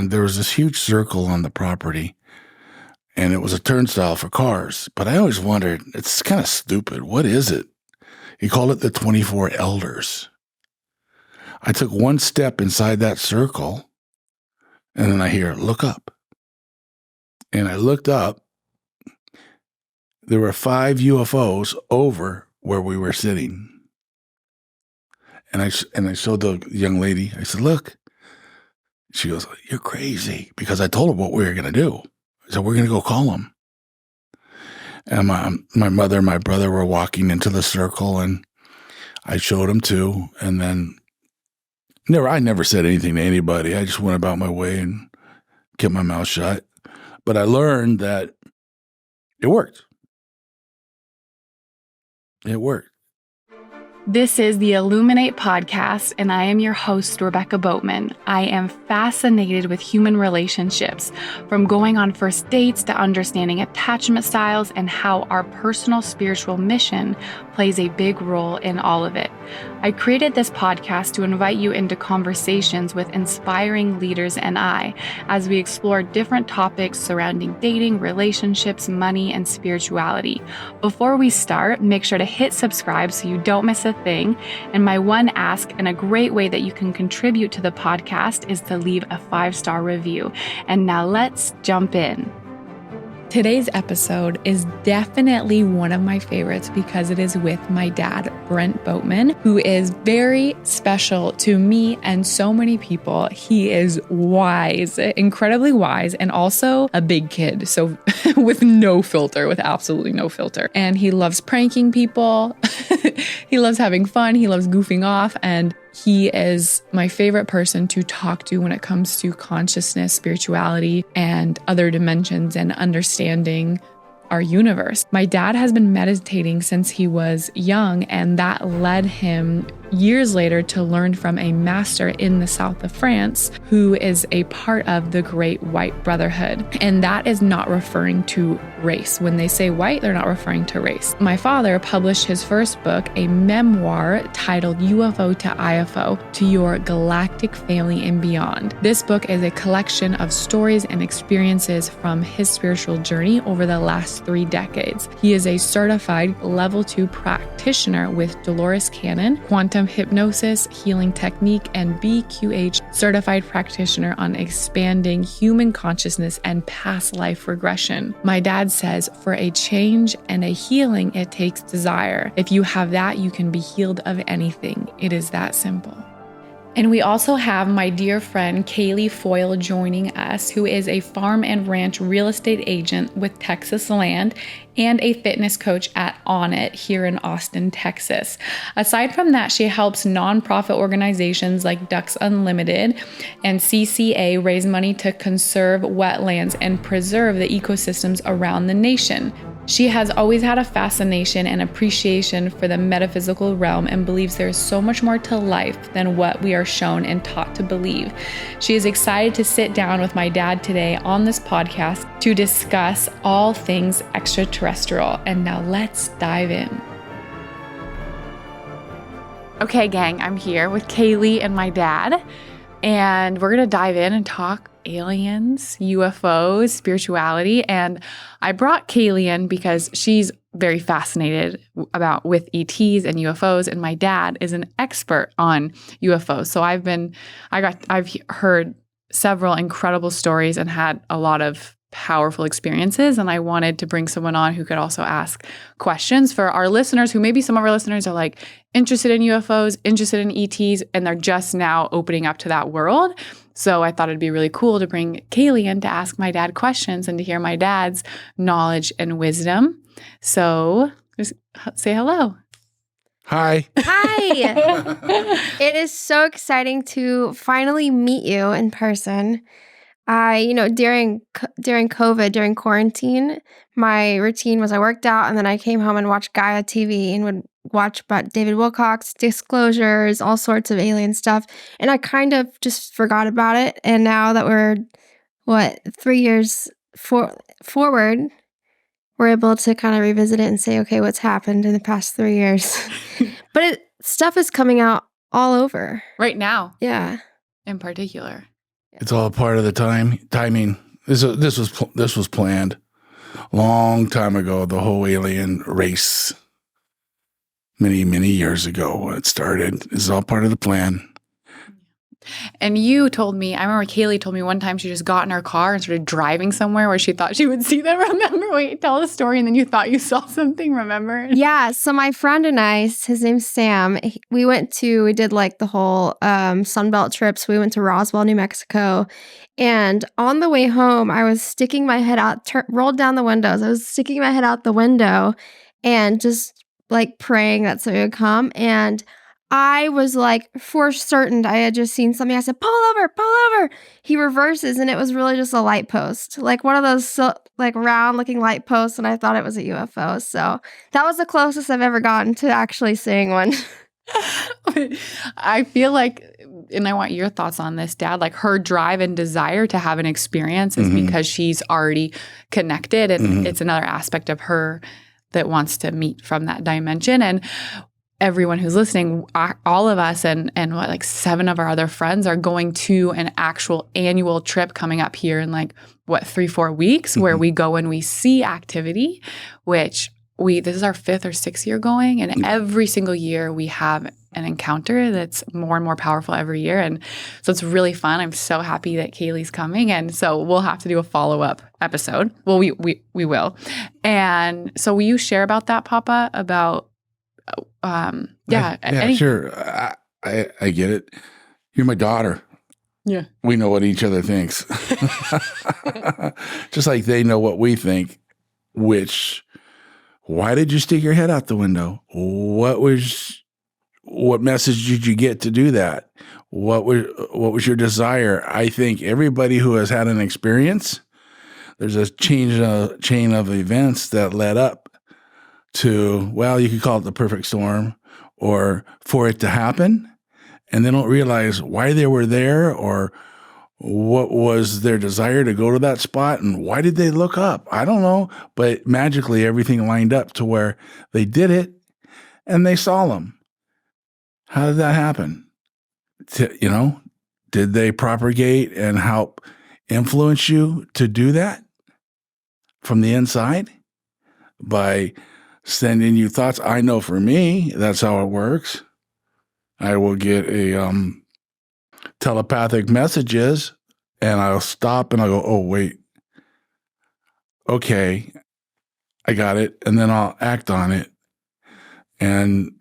and there was this huge circle on the property, and it was a turnstile for cars. But I always wondered, it's kind of stupid. What is it? He called it the 24 elders. I took one step inside that circle, and then I hear, look up. And I looked up. There were 5 UFOs over where we were sitting. And I showed the young lady, I said, look. She goes, you're crazy. Because I told her what we were going to do. I said, we're going to go call them. And my mother and my brother were walking into the circle, and I showed them too. And then I never said anything to anybody. I just went about my way and kept my mouth shut. But I learned that it worked. It worked. This is the Illuminate podcast, and I am your host, Rebecca Boatman. I am fascinated with human relationships, from going on first dates to understanding attachment styles and how our personal spiritual mission plays a big role in all of it. I created this podcast to invite you into conversations with inspiring leaders and I, as we explore different topics surrounding dating, relationships, money, and spirituality. Before we start, make sure to hit subscribe so you don't miss a thing. And my one ask, and a great way that you can contribute to the podcast, is to leave a 5-star review. And now let's jump in. Today's episode is definitely one of my favorites because it is with my dad, Brent Boatman, who is very special to me and so many people. He is wise, incredibly wise, and also a big kid. So with absolutely no filter. And he loves pranking people. He loves having fun. He loves goofing off. And he is my favorite person to talk to when it comes to consciousness, spirituality, and other dimensions and understanding our universe. My dad has been meditating since he was young, and that led him years later to learn from a master in the south of France who is a part of the Great White Brotherhood. And that is not referring to race. When they say white, they're not referring to race. My father published his first book, a memoir titled UFO to IFO, to your galactic family and beyond. This book is a collection of stories and experiences from his spiritual journey over the last 3 decades. He is a certified level 2 practitioner with Dolores Cannon, quantum hypnosis, healing technique, and BQH certified practitioner on expanding human consciousness and past life regression. My dad says, for a change and a healing, it takes desire. If you have that, you can be healed of anything. It is that simple. And we also have my dear friend Kailee Foyle joining us, who is a farm and ranch real estate agent with Texas Land and a fitness coach at On It here in Austin, Texas. Aside from that, she helps nonprofit organizations like Ducks Unlimited and CCA raise money to conserve wetlands and preserve the ecosystems around the nation. She has always had a fascination and appreciation for the metaphysical realm and believes there is so much more to life than what we are shown and taught to believe. She is excited to sit down with my dad today on this podcast to discuss all things extraterrestrial. And now let's dive in. Okay, gang, I'm here with Kailee and my dad, and we're going to dive in and talk aliens, UFOs, spirituality. And I brought Kailee in because she's very fascinated with ETs and UFOs, and my dad is an expert on UFOs. So I've heard several incredible stories and had a lot of powerful experiences, and I wanted to bring someone on who could also ask questions for our listeners, who maybe some of our listeners are like interested in UFOs, interested in ETs, and they're just now opening up to that world. So I thought it'd be really cool to bring Kailee in to ask my dad questions and to hear my dad's knowledge and wisdom. So just say hello. Hi. Hi. It is so exciting to finally meet you in person. During COVID, during quarantine, my routine was I worked out and then I came home and watched Gaia TV and would watch about David Wilcock's disclosures, all sorts of alien stuff. And I kind of just forgot about it. And now that we're, 3 years forward, we're able to kind of revisit it and say, okay, what's happened in the past 3 years? But stuff is coming out all over. Right now. Yeah. In particular. It's all part of the timing. This was planned long time ago. The whole alien race, many years ago, when it started. This is all part of the plan. And you told me, I remember Kailee told me one time she just got in her car and started driving somewhere where she thought she would see them. Remember? Wait, tell the story. And then you thought you saw something, remember? Yeah. So my friend and I, his name's Sam, we did like the whole Sunbelt trips. We went to Roswell, New Mexico. And on the way home, I was sticking my head out, rolled down the windows. I was sticking my head out the window and just like praying that something would come. And I was like, for certain, I had just seen something. I said, pull over. He reverses, and it was really just a light post, like one of those like round looking light posts. And I thought it was a UFO. So that was the closest I've ever gotten to actually seeing one. I feel like, and I want your thoughts on this, Dad, like her drive and desire to have an experience is because she's already connected. And it's another aspect of her that wants to meet from that dimension. And everyone who's listening, all of us and what, like 7 of our other friends are going to an actual annual trip coming up here in like, 3-4 weeks where we go and we see activity, which this is our 5th or 6th year going. And every single year we have an encounter that's more and more powerful every year. And so it's really fun. I'm so happy that Kailee's coming. And so we'll have to do a follow-up episode. Well, we will. And so will you share about that, Papa, about Sure. I get it. You're my daughter. Yeah. We know what each other thinks. Just like they know what we think, why did you stick your head out the window? What message did you get to do that? What was your desire? I think everybody who has had an experience, there's a chain of events that led up to, well, you could call it the perfect storm, or for it to happen, and they don't realize why they were there or what was their desire to go to that spot and why did they look up? I don't know, but magically everything lined up to where they did it and they saw them. How did that happen? Did they propagate and help influence you to do that from the inside by sending you thoughts? I know for me, that's how it works. I will get a telepathic messages and I'll stop and I'll go, oh, wait. Okay, I got it. And then I'll act on it. And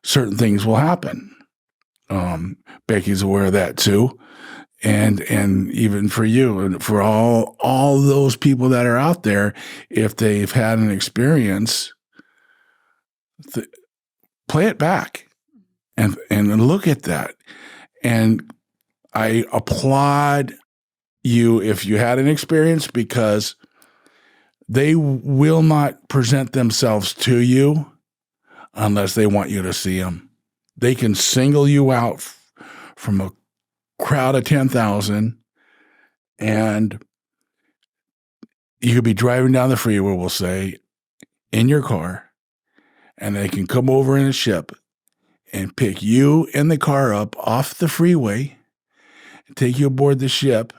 certain things will happen. Becky's aware of that too. And even for you and for all those people that are out there, if they've had an experience, play it back and look at that. And I applaud you if you had an experience, because they will not present themselves to you unless they want you to see them. They can single you out from a crowd of 10,000, and you could be driving down the freeway, we'll say, in your car, and they can come over in a ship and pick you and the car up off the freeway, take you aboard the ship,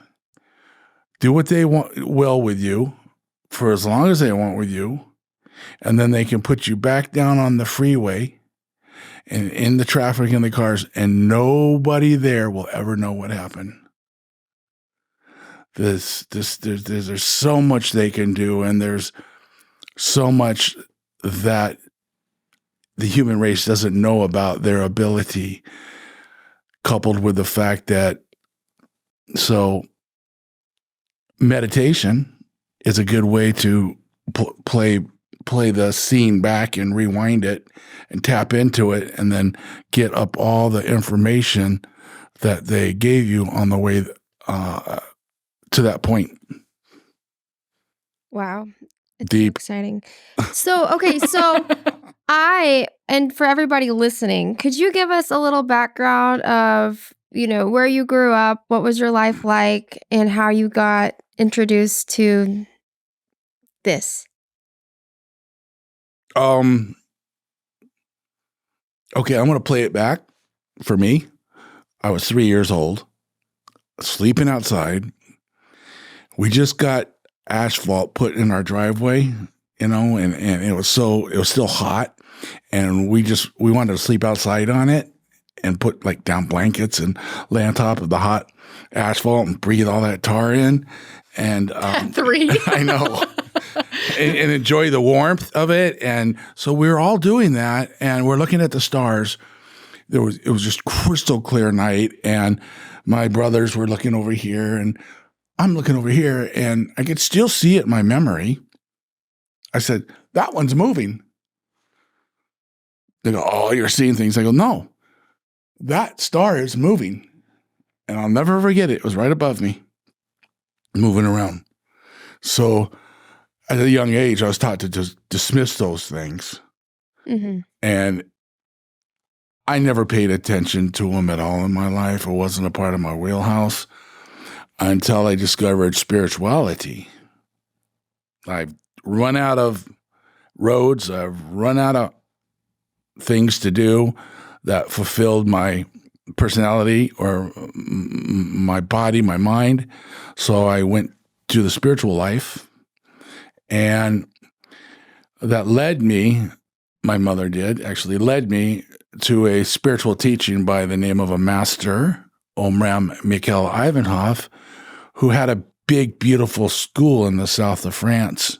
do what they will with you for as long as they want with you, and then they can put you back down on the freeway and in the traffic in the cars, and nobody there will ever know what happened. There's so much they can do, and there's so much that the human race doesn't know about their ability, coupled with the fact that, so meditation is a good way to play the scene back and rewind it and tap into it and then get up all the information that they gave you on the way to that point. Wow. It's Deep. exciting. So, okay, so and for everybody listening, could you give us a little background of, where you grew up, what was your life like, and how you got introduced to this? Okay, I'm going to play it back for me. I was 3 years old. sleeping outside. We just got asphalt put in our driveway, and it was still hot, and we wanted to sleep outside on it and put like down blankets and lay on top of the hot asphalt and breathe all that tar in. And 3. I know. and enjoy the warmth of it. And so we were all doing that, and we're looking at the stars. It was just crystal clear night, and my brothers were looking over here, and I'm looking over here, and I could still see it in my memory. I said, "That one's moving." They go, "Oh, you're seeing things." I go, "No, that star is moving." And I'll never forget it. It was right above me, moving around. So at a young age, I was taught to just dismiss those things. Mm-hmm. And I never paid attention to them at all in my life. It wasn't a part of my wheelhouse until I discovered spirituality. I've run out of roads. I've run out of things to do that fulfilled my personality or my body, my mind. So I went to the spiritual life, and that led me, my mother led me to a spiritual teaching by the name of a master, Omram Mikhail Ivanhoff, who had a big, beautiful school in the south of France.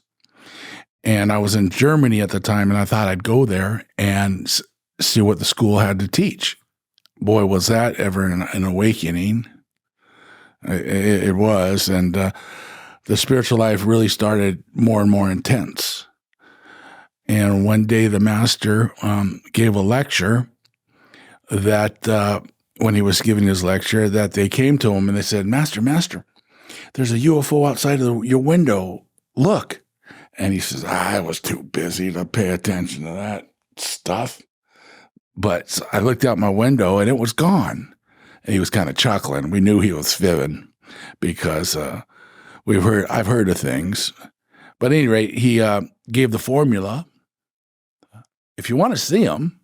And I was in Germany at the time, and I thought I'd go there and see what the school had to teach. Boy, was that ever an awakening. It was. And the spiritual life really started more and more intense. And one day the master gave a lecture that when he was giving his lecture, that they came to him and they said, Master, there's a UFO outside of your window. Look. And he says, I was too busy to pay attention to that stuff. But I looked out my window and it was gone. And he was kind of chuckling. We knew he was fibbing because I've heard of things. But at any rate, he gave the formula. If you want to see them,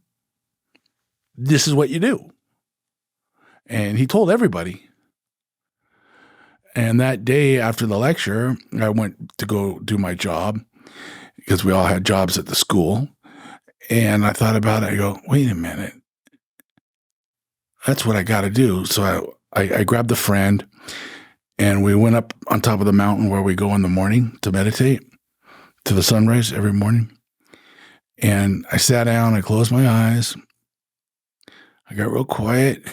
this is what you do. And he told everybody. And that day after the lecture, I went to go do my job because we all had jobs at the school. And I thought about it. I go, wait a minute. That's what I got to do. So I grabbed a friend and we went up on top of the mountain where we go in the morning to meditate to the sunrise every morning. And I sat down, I closed my eyes. I got real quiet.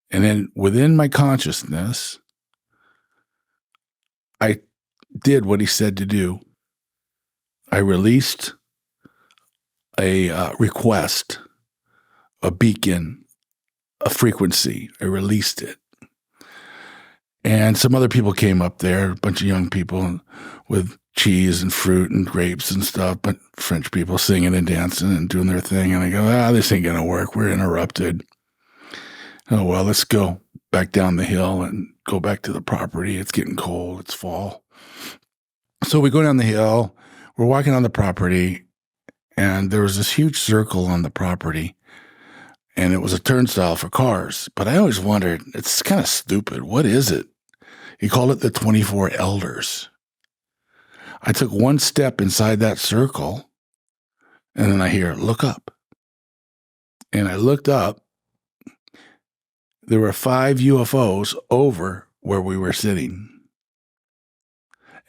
And then within my consciousness, I did what he said to do. I released a request, a beacon, a frequency. I released it. And some other people came up there, a bunch of young people with cheese and fruit and grapes and stuff, but French people singing and dancing and doing their thing. And I go, this ain't going to work. We're interrupted. Oh, well, let's go back down the hill and go back to the property. It's getting cold. It's fall. So we go down the hill. We're walking on the property, and there was this huge circle on the property, and it was a turnstile for cars. But I always wondered, it's kind of stupid. What is it? He called it the 24 elders. I took one step inside that circle, and then I hear, look up. And I looked up. There were 5 UFOs over where we were sitting.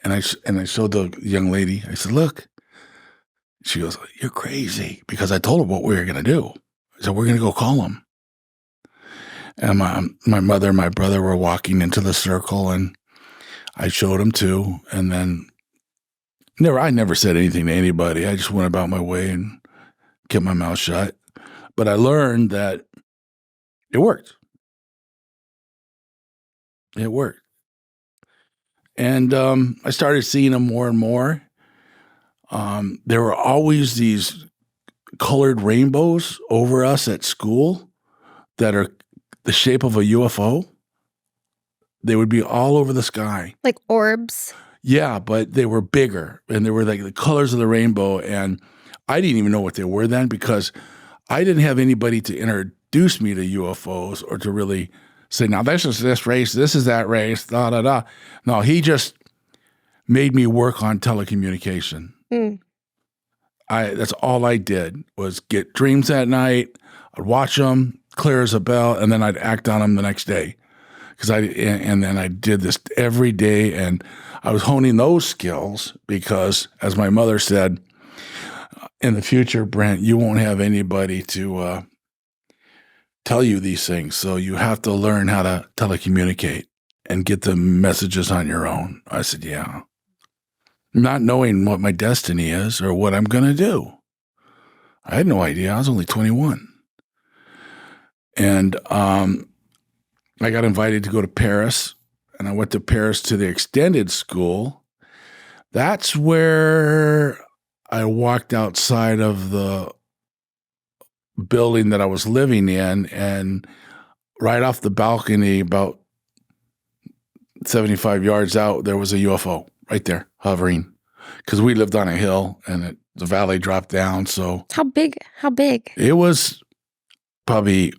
And I showed the young lady, I said, look. She goes, you're crazy. Because I told her what we were going to do. I said, we're going to go call them. And my mother and my brother were walking into the circle, and I showed them too. And then I never said anything to anybody. I just went about my way and kept my mouth shut. But I learned that it worked. It worked. And I started seeing them more and more. There were always these colored rainbows over us at school that are the shape of a UFO. They would be all over the sky. Like orbs? Yeah, but they were bigger, and they were like the colors of the rainbow. And I didn't even know what they were then because I didn't have anybody to introduce me to UFOs or to really say, now this is this race, this is that race, da, da, da. No, he just made me work on telecommunication. That's all I did was get dreams at night. I'd watch them, clear as a bell, and then I'd act on them the next day. And then I did this every day, and I was honing those skills because, as my mother said, in the future, Brent, you won't have anybody to tell you these things. So you have to learn how to telecommunicate and get the messages on your own. I said, yeah. Not knowing what my destiny is or what I'm going to do. I had no idea. I was only 21. And I got invited to go to Paris, and I went to Paris to the extended school. That's where I walked outside of the building that I was living in, and right off the balcony, about 75 yards out, there was a UFO right there hovering, because we lived on a hill and the valley dropped down. So How big? it was probably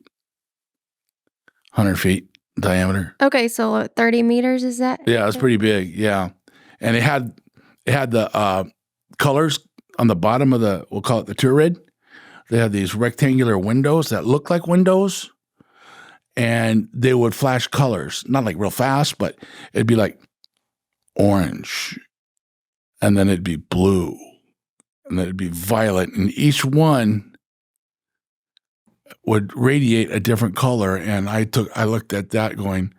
100 feet diameter. Okay, so 30 meters, is that? Yeah, it was pretty big. Yeah. And it had the colors on the bottom of we'll call it the turret. They had these rectangular windows that looked like windows, and they would flash colors, not like real fast, but it'd be like orange, and then it'd be blue, and then it'd be violet, and each one would radiate a different color. And I looked at that going,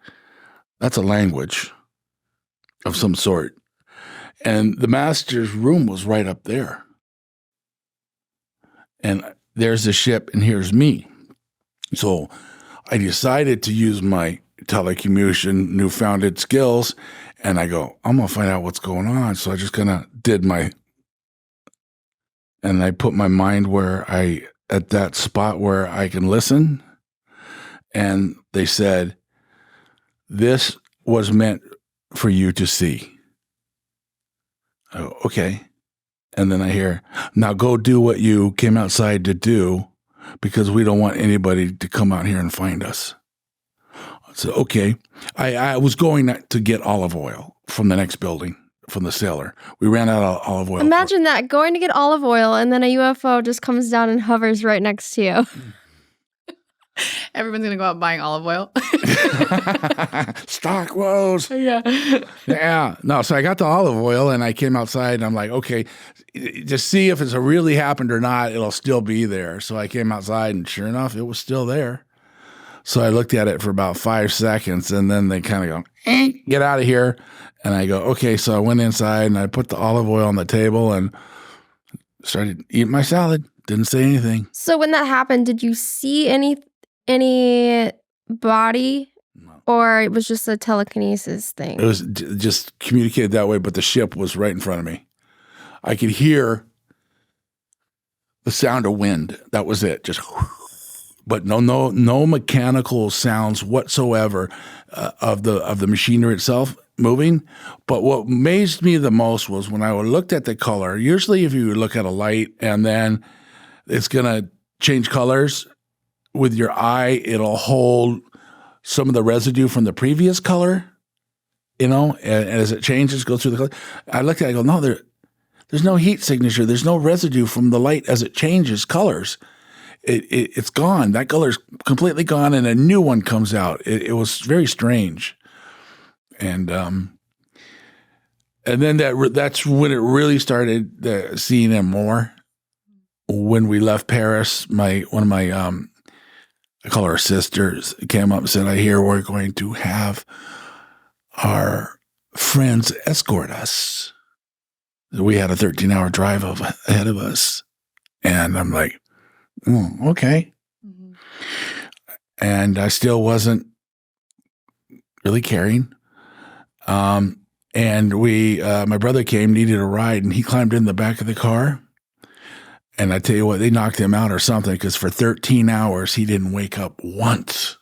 that's a language of some sort. And the master's room was right up there. And there's the ship, and here's me. So I decided to use my telecommunication newfounded skills, and I go, I'm going to find out what's going on. So I just kind of and I put my mind at that spot where I can listen. And they said, this was meant for you to see. I go, okay. And then I hear, now go do what you came outside to do, because we don't want anybody to come out here and find us. So, okay. I was going to get olive oil from the next building, from the sailor. We ran out of olive oil. Imagine that, going to get olive oil, and then a UFO just comes down and hovers right next to you. Everyone's going to go out buying olive oil. Stock woes. Yeah. Yeah. No, so I got the olive oil, and I came outside, and I'm like, okay, just see if it's really happened or not, it'll still be there. So I came outside, and sure enough, it was still there. So I looked at it for about 5 seconds, and then they kind of go, get out of here. And I go, okay. So I went inside, and I put the olive oil on the table and started eating my salad. Didn't say anything. So when that happened, did you see any body? No. Or it was just a telekinesis thing? It was just communicated that way, but the ship was right in front of me. I could hear the sound of wind. That was it. Just, but no mechanical sounds whatsoever of the machinery itself moving. But what amazed me the most was when I looked at the color. Usually, if you look at a light and then it's gonna change colors with your eye, it'll hold some of the residue from the previous color, and as it changes, goes through the color. I looked at it, I go, no, there's no heat signature. There's no residue from the light as it changes colors. It's gone. That color's completely gone, and a new one comes out. It was very strange. And then that's when it really started seeing him more. When we left Paris, one of my I call her sisters, came up and said, I hear we're going to have our friends escort us. We had a 13-hour drive ahead of us. And I'm like, okay. Mm-hmm. And I still wasn't really caring. And my brother came, needed a ride, and he climbed in the back of the car. And I tell you what, they knocked him out or something, because for 13 hours, he didn't wake up once.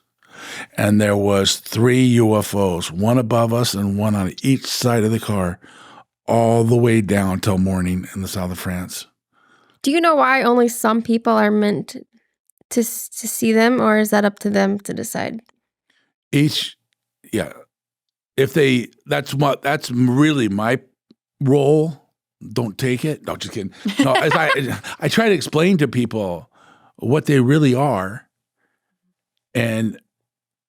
And there was 3 UFOs, one above us and one on each side of the car, all the way down till morning in the south of France. Do you know why only some people are meant to see them, or is that up to them to decide? Each, yeah. That's really my role. Don't take it. No, just kidding. No, as I try to explain to people what they really are and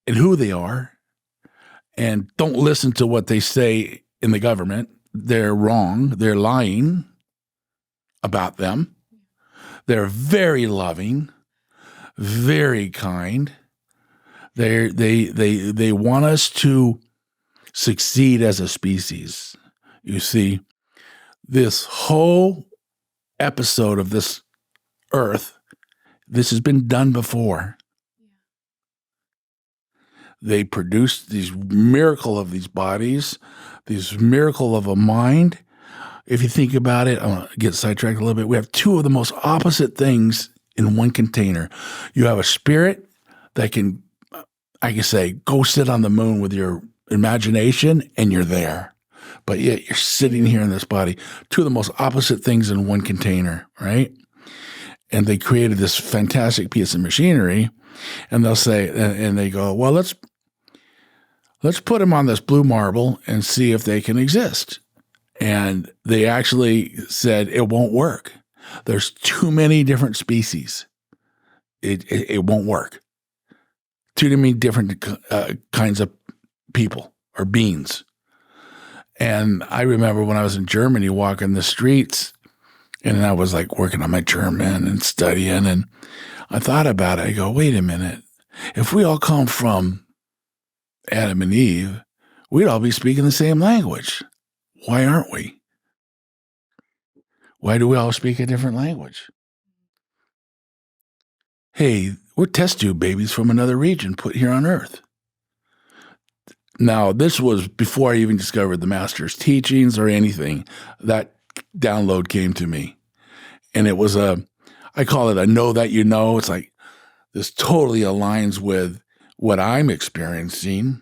who they are, and don't listen to what they say in the government. They're wrong. They're lying about them. They're very loving, very kind. They want us to succeed as a species. You see, this whole episode of this earth, this has been done before. They produced these miracle of these bodies, these miracle of a mind. If you think about it, I'm going to get sidetracked a little bit. We have two of the most opposite things in one container. You have a spirit that can, I can say, go sit on the moon with your imagination and you're there. But yet you're sitting here in this body. Two of the most opposite things in one container, right? And they created this fantastic piece of machinery, and they'll say, and they go, well, let's put them on this blue marble and see if they can exist. And they actually said it won't work. There's too many different species. It won't work. Too many different kinds of people or beings. And I remember when I was in Germany walking the streets, and I was like working on my German and studying, and I thought about it. I go, wait a minute. If we all come from Adam and Eve, we'd all be speaking the same language. Why aren't we? Why do we all speak a different language? Hey, we're test tube babies from another region put here on Earth. Now, this was before I even discovered the master's teachings or anything. That download came to me. And it was I call it a know that you know. It's like this totally aligns with what I'm experiencing.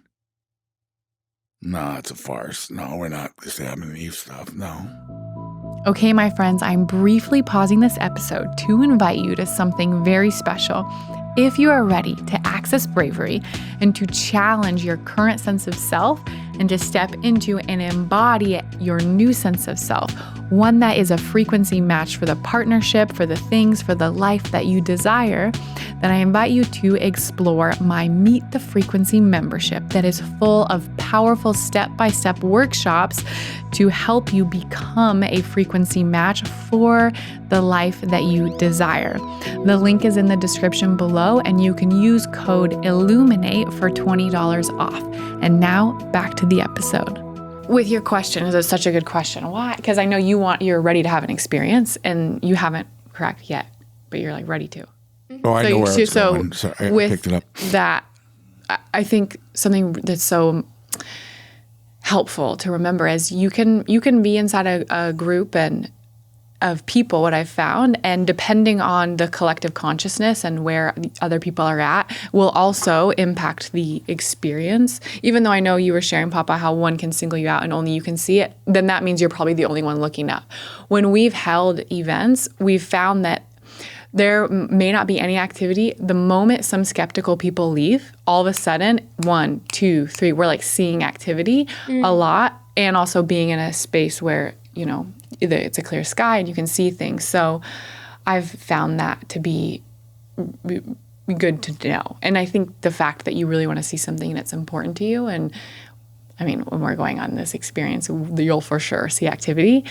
No, it's a farce. No, we're not this Adam and Eve stuff. No. Okay, my friends, I'm briefly pausing this episode to invite you to something very special. If you are ready to access bravery and to challenge your current sense of self and to step into and embody your new sense of self, one that is a frequency match for the partnership, for the things, for the life that you desire, then I invite you to explore my Meet the Frequency membership that is full of powerful step-by-step workshops to help you become a frequency match for the life that you desire. The link is in the description below, and you can use code ILLUMINATE for $20 off. And now back to the episode. With your question, it's such a good question. Why? Because I know you're ready to have an experience, and you haven't, correct, yet, but you're like ready to. Oh, I know where it's going. So I picked it up. That, I think something that's so helpful to remember is you can be inside a group and of people, what I've found, and depending on the collective consciousness and where other people are at, will also impact the experience. Even though I know you were sharing, Papa, how one can single you out and only you can see it, then that means you're probably the only one looking up. When we've held events, we've found that there may not be any activity. The moment some skeptical people leave, all of a sudden, 1, 2, 3, we're like seeing activity a lot, and also being in a space where, either it's a clear sky and you can see things. So I've found that to be good to know. And I think the fact that you really want to see something that's important to you, and I mean, when we're going on this experience, you'll for sure see activity.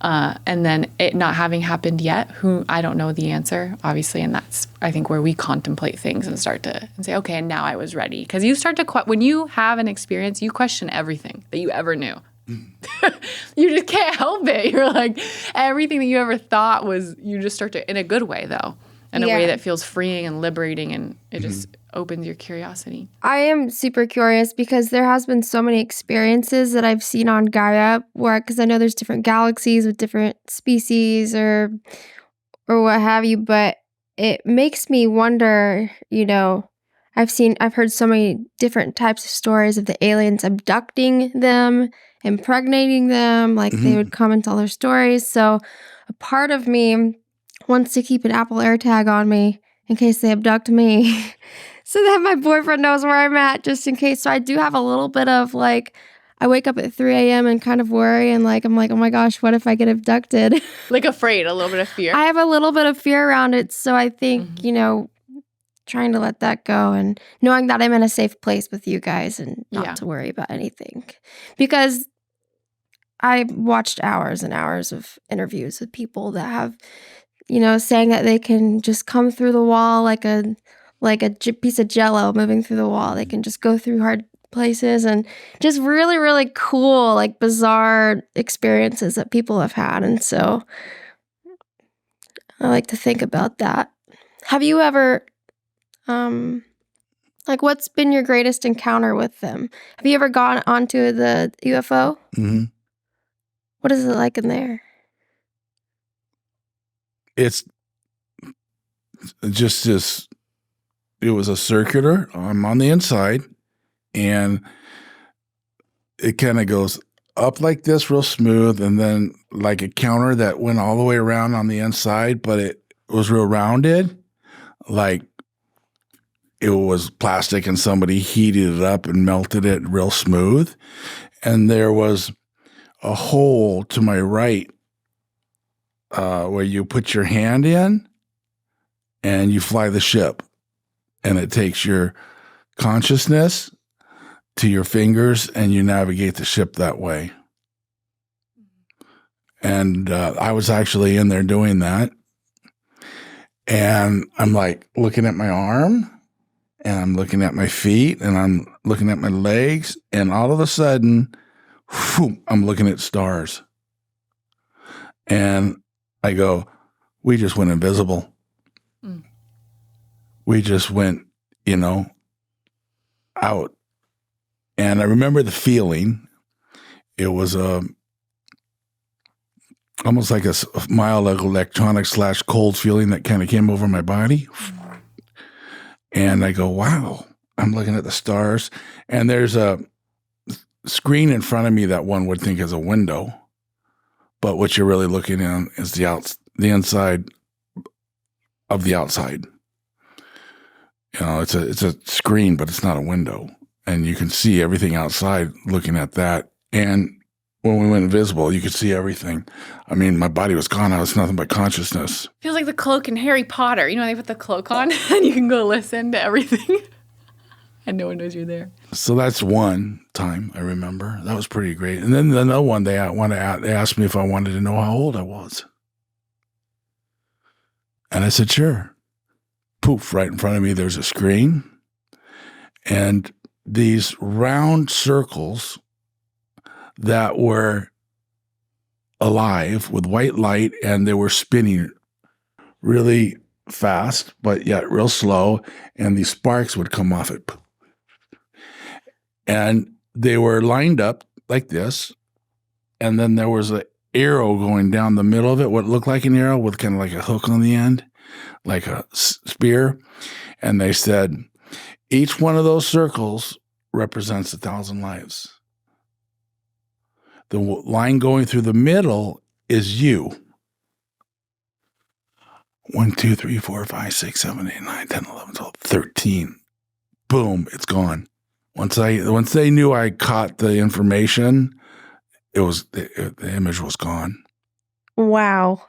And then it not having happened yet, I don't know the answer, obviously. And that's, I think, where we contemplate things and start to say, okay, and now I was ready. Because you start to, when you have an experience, you question everything that you ever knew. You just can't help it. You're like, everything that you ever thought you just start to, in a good way, though, in a way that feels freeing and liberating, and it just opens your curiosity. I am super curious because there has been so many experiences that I've seen on Gaia because I know there's different galaxies with different species or what have you, but it makes me wonder, I've heard so many different types of stories of the aliens abducting them, impregnating them, like they would come and tell their stories. So a part of me wants to keep an Apple AirTag on me in case they abduct me. so that my boyfriend knows where I'm at just in case. So I do have a little bit of like, I wake up at 3 a.m. and kind of worry. And like, I'm like, oh my gosh, what if I get abducted? Like afraid, a little bit of fear. I have a little bit of fear around it. So I think, trying to let that go and knowing that I'm in a safe place with you guys and not to worry about anything. Because I watched hours and hours of interviews with people that have, saying that they can just come through the wall like a piece of jello moving through the wall. They can just go through hard places and just really, really cool, like bizarre experiences that people have had. And so I like to think about that. Have you ever, what's been your greatest encounter with them? Have you ever gone onto the UFO? Mm-hmm. What is it like in there? It's just this, it was a circular. I'm on the inside, and it kind of goes up like this real smooth, and then like a counter that went all the way around on the inside, but it was real rounded, like it was plastic and somebody heated it up and melted it real smooth. And there was a hole to my right where you put your hand in and you fly the ship, and it takes your consciousness to your fingers and you navigate the ship that way. And I was actually in there doing that. And I'm like looking at my arm, and I'm looking at my feet, and I'm looking at my legs, and all of a sudden, whew, I'm looking at stars. And I go, we just went invisible. Mm. We just went, out. And I remember the feeling. It was almost like a mild electronic / cold feeling that kind of came over my body. And I go, wow, I'm looking at the stars. And there's a screen in front of me that one would think is a window. But what you're really looking at is the inside of the outside. It's a screen, but it's not a window. And you can see everything outside looking at that. And when we went invisible, you could see everything. I mean, my body was gone. I was nothing but consciousness. Feels like the cloak in Harry Potter. They put the cloak on and you can go listen to everything. And no one knows you're there. So that's one time I remember. That was pretty great. And then another one, they asked me if I wanted to know how old I was. And I said, sure. Poof, right in front of me, there's a screen. And these round circles that were alive with white light, and they were spinning really fast, but yet real slow, and these sparks would come off it. And they were lined up like this, and then there was an arrow going down the middle of it, what looked like an arrow with kind of like a hook on the end, like a spear. And they said, each one of those circles represents 1,000 lives. The line going through the middle is you. 1, 2, 3, 4, 5, 6, 7, 8, 9, 10, 11, 12, 13. Boom, it's gone. Once they knew I caught the information, the image was gone. Wow.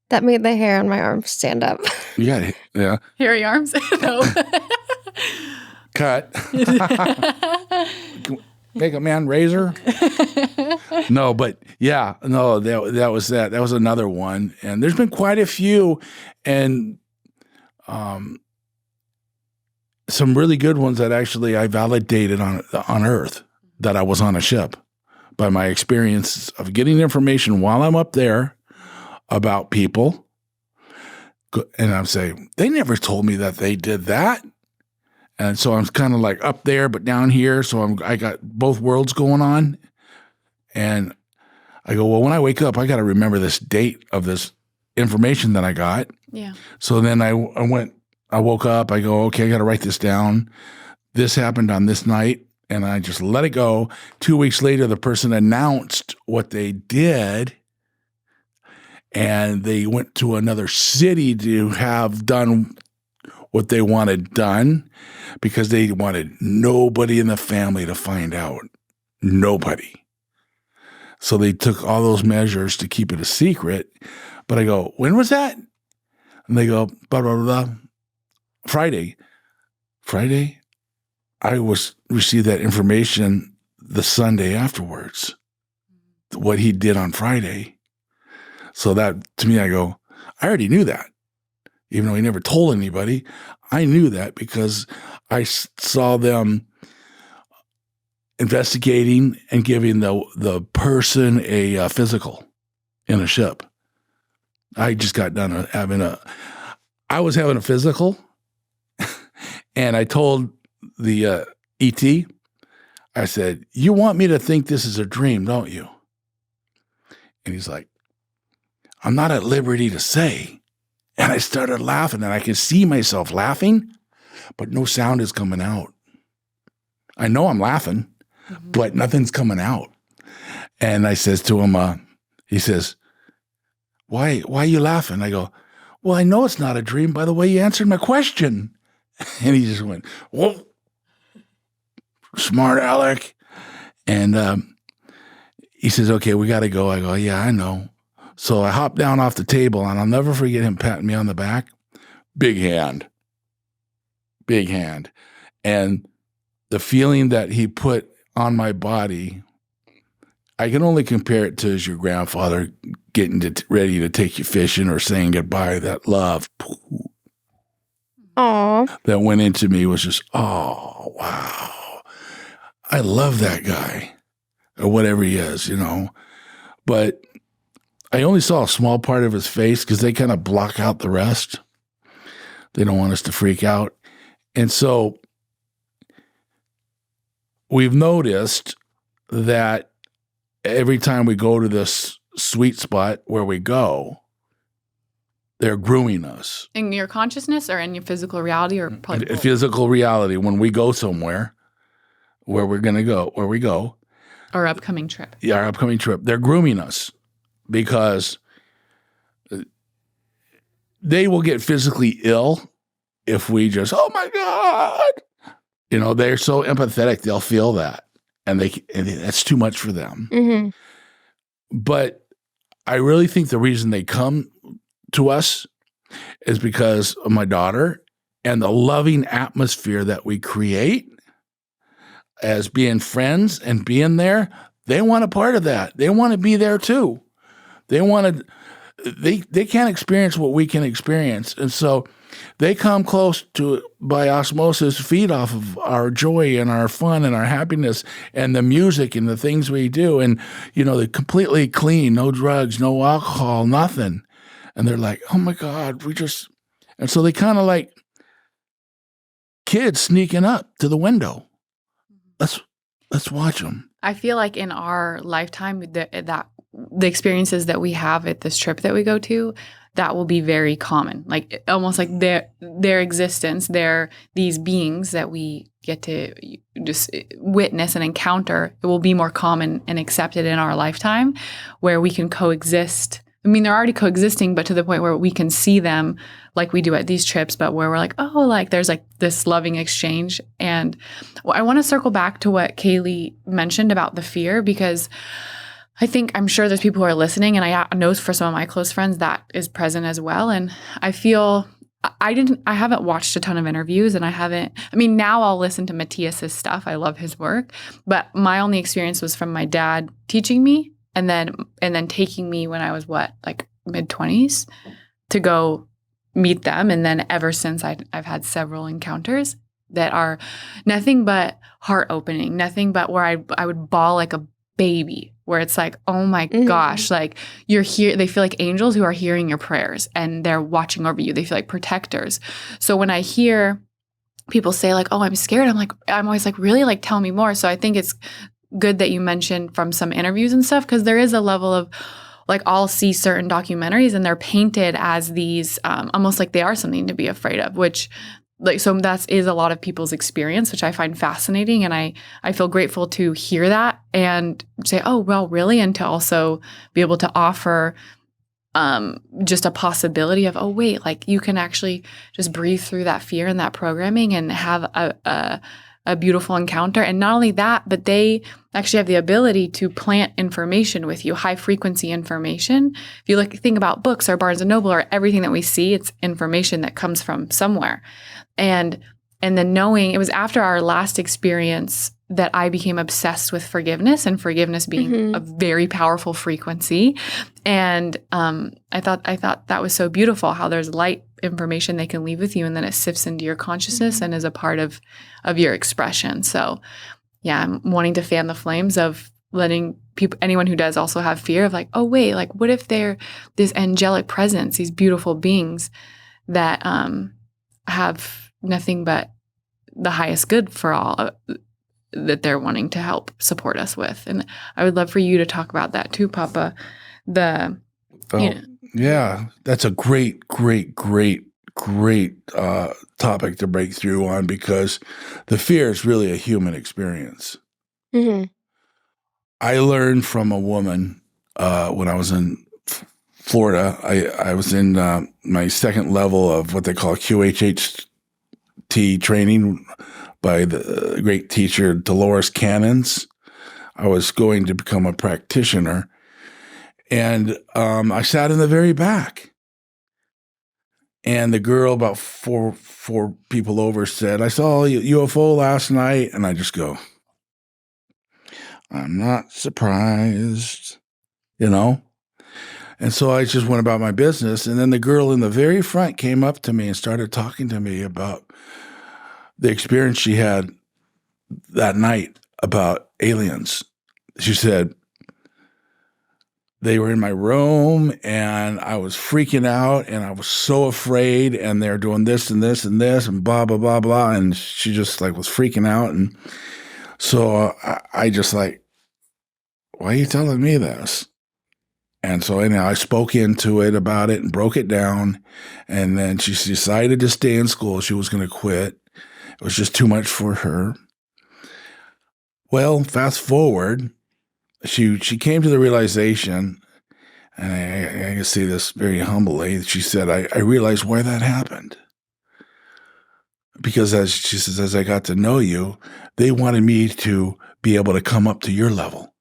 That made the hair on my arm stand up. Yeah. Hairy arms? No. Cut. Make a man razor. No, but yeah, no, that was that. That was another one. And there's been quite a few, and some really good ones that actually I validated on Earth, that I was on a ship by my experience of getting information while I'm up there about people. And I'm saying, they never told me that they did that. And so I'm kind of like up there, but down here. So I got both worlds going on. And I go, well, when I wake up, I got to remember this date of this information that I got. Yeah. So then I woke up, I go, okay, I got to write this down. This happened on this night. And I just let it go. 2 weeks later, the person announced what they did. And they went to another city to have done what they wanted done because they wanted nobody in the family to find out. Nobody. So they took all those measures to keep it a secret. But I go, when was that? And they go, blah, blah, blah. Friday. I received that information the Sunday afterwards, what he did on Friday. So that, to me, I go, I already knew that. Even though he never told anybody, I knew that because I saw them investigating and giving the person a physical in a ship. I just got done I was having a physical, and I told the ET, I said, you want me to think this is a dream, don't you? And he's like, I'm not at liberty to say. And I started laughing, and I could see myself laughing, but no sound is coming out. I know I'm laughing, but nothing's coming out. And I says to him, he says, why are you laughing? I go, well, I know it's not a dream by the way you answered my question. And he just went, whoa, smart Alec. And he says, okay, we got to go. I go, yeah, I know. So I hopped down off the table, and I'll never forget him patting me on the back. Big hand. And the feeling that he put on my body, I can only compare it to as your grandfather getting ready to take you fishing or saying goodbye. That love that went into me was just, oh, wow. I love that guy, or whatever he is, But I only saw a small part of his face because they kind of block out the rest. They don't want us to freak out. And so we've noticed that every time we go to this sweet spot where we go, they're grooming us. In your consciousness or in your physical reality, or probably both? Physical reality, when we go somewhere where we're going to go, where we go. Our upcoming trip. Yeah, our upcoming trip. They're grooming us because they will get physically ill if we just, oh my God. They're so empathetic, they'll feel that. And that's too much for them. Mm-hmm. But I really think the reason they come to us is because of my daughter and the loving atmosphere that we create as being friends and being there. They want a part of that. They want to be there too. They can't experience what we can experience. And so they come close to, by osmosis, feed off of our joy and our fun and our happiness and the music and the things we do. And, they're completely clean, no drugs, no alcohol, nothing. And they're like, oh my God, and so they kind of like kids sneaking up to the window. Let's watch them. I feel like in our lifetime, the experiences that we have at this trip that we go to, that will be very common. Like almost like their existence, they're these beings that we get to just witness and encounter. It will be more common and accepted in our lifetime, where we can coexist. I mean, they're already coexisting, but to the point where we can see them like we do at these trips, but where we're like, oh, like there's like this loving exchange. And I want to circle back to what Kailee mentioned about the fear, because I'm sure there's people who are listening, and I know for some of my close friends that is present as well. And I feel I haven't watched a ton of interviews, and now I'll listen to Matthias's stuff. I love his work, but my only experience was from my dad teaching me and then taking me when I was mid-20s to go meet them. And then ever since I've had several encounters that are nothing but heart opening, nothing but where I would bawl like a baby, where it's like, oh my gosh, like you're here. They feel like angels who are hearing your prayers and they're watching over you. They feel like protectors. So when I hear people say like, oh, I'm scared, I'm always like, really? Like, tell me more. So I think it's good that you mentioned from some interviews and stuff, because there is a level of like, I'll see certain documentaries and they're painted as these almost like they are something to be afraid of, which so that is a lot of people's experience, which I find fascinating. And I feel grateful to hear that and say, oh, well, really? And to also be able to offer just a possibility of, oh, wait, like you can actually just breathe through that fear and that programming and have a beautiful encounter. And not only that, but they actually have the ability to plant information with you, high frequency information. If you think about books or Barnes and Noble or everything that we see, it's information that comes from somewhere. And then knowing, it was after our last experience that I became obsessed with forgiveness, and forgiveness being a very powerful frequency. And I thought that was so beautiful, how there's light information they can leave with you, and then it sifts into your consciousness and is a part of your expression. So yeah, I'm wanting to fan the flames of letting people, anyone who does also have fear of like, oh wait, like what if they're this angelic presence, these beautiful beings that have nothing but the highest good for all that they're wanting to help support us with. And I would love for you to talk about that too, Papa. Yeah, that's a great topic to break through on, because the fear is really a human experience. Mm-hmm. I learned from a woman when I was in Florida. I was in my second level of what they call QHHT training by the great teacher Dolores Cannons. I was going to become a practitioner, and I sat in the very back. And the girl about four people over said, "I saw a UFO last night," and I just go, "I'm not surprised," you know. And so I just went about my business. And then the girl in the very front came up to me and started talking to me about the experience she had that night about aliens. She said, they were in my room and I was freaking out and I was so afraid, and they're doing this and this and this and blah, blah, blah, blah. And she just like was freaking out. And so I just like, why are you telling me this? And so anyhow, I spoke into it about it and broke it down. And then she decided to stay in school. She was going to quit. It was just too much for her. Well, fast forward, she came to the realization, and I can say this very humbly, she said, I realized why that happened. Because as she says, as I got to know you, they wanted me to be able to come up to your level,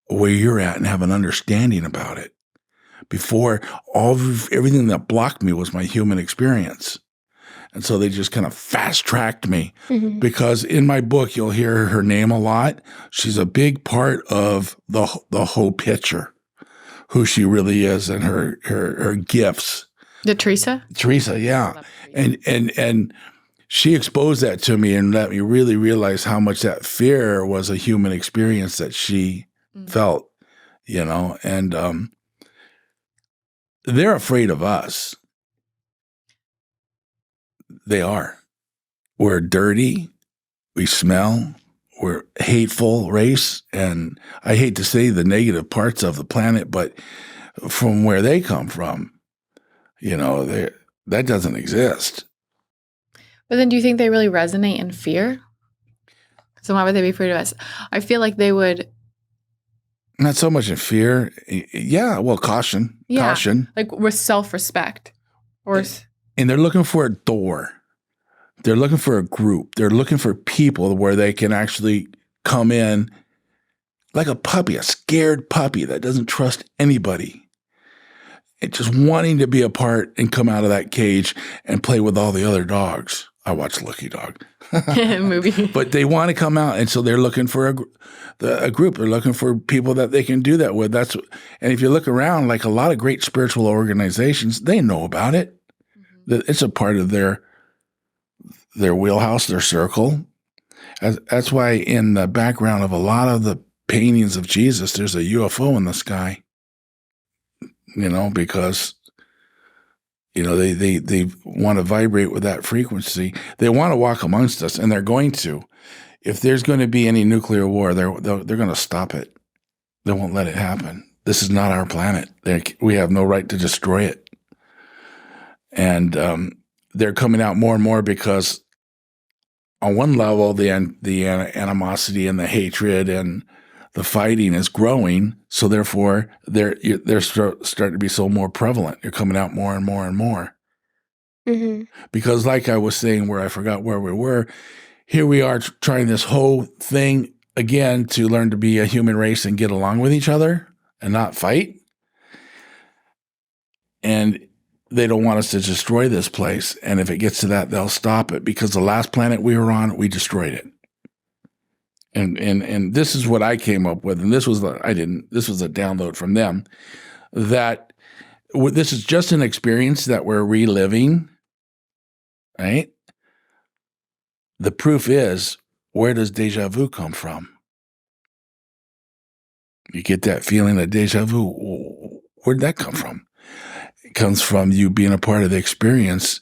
where you're at, and have an understanding about it. Before, everything that blocked me was my human experience. And so they just kind of fast-tracked me, because in my book, you'll hear her name a lot. She's a big part of the whole picture, who she really is and her gifts. The Teresa? Teresa, yeah. And she exposed that to me and let me really realize how much that fear was a human experience that she felt, you know. And they're afraid of us. They are. We're dirty. We smell. We're a hateful race. And I hate to say the negative parts of the planet, but from where they come from, you know, that doesn't exist. But then do you think they really resonate in fear? So why would they be afraid of us? I feel like they would. Not so much in fear. Yeah, well, caution. Yeah, caution. Like with self-respect. And they're looking for a door. They're looking for a group. They're looking for people where they can actually come in like a puppy, a scared puppy that doesn't trust anybody. And just wanting to be a part and come out of that cage and play with all the other dogs. I watch Lucky Dog. Movie. But they want to come out, and so they're looking for a group. They're looking for people that they can do that with. And if you look around, like a lot of great spiritual organizations, they know about it. It's a part of their wheelhouse, their circle. That's why in the background of a lot of the paintings of Jesus, there's a UFO in the sky. You know, because you know they want to vibrate with that frequency. They want to walk amongst us, and they're going to. If there's going to be any nuclear war, they're going to stop it. They won't let it happen. This is not our planet. We have no right to destroy it. And they're coming out more and more because, on one level, the animosity and the hatred and the fighting is growing, so therefore they're starting to be so more prevalent. You're coming out more and more and more. Mm-hmm. Because like I was saying, where I forgot where we were, here we are trying this whole thing again to learn to be a human race and get along with each other and not fight. And they don't want us to destroy this place. And if it gets to that, they'll stop it, because the last planet we were on, we destroyed it. And this is what I came up with. And this was this was a download from them, that this is just an experience that we're reliving, right? The proof is, where does deja vu come from? You get that feeling of deja vu. Where'd that come from? It comes from you being a part of the experience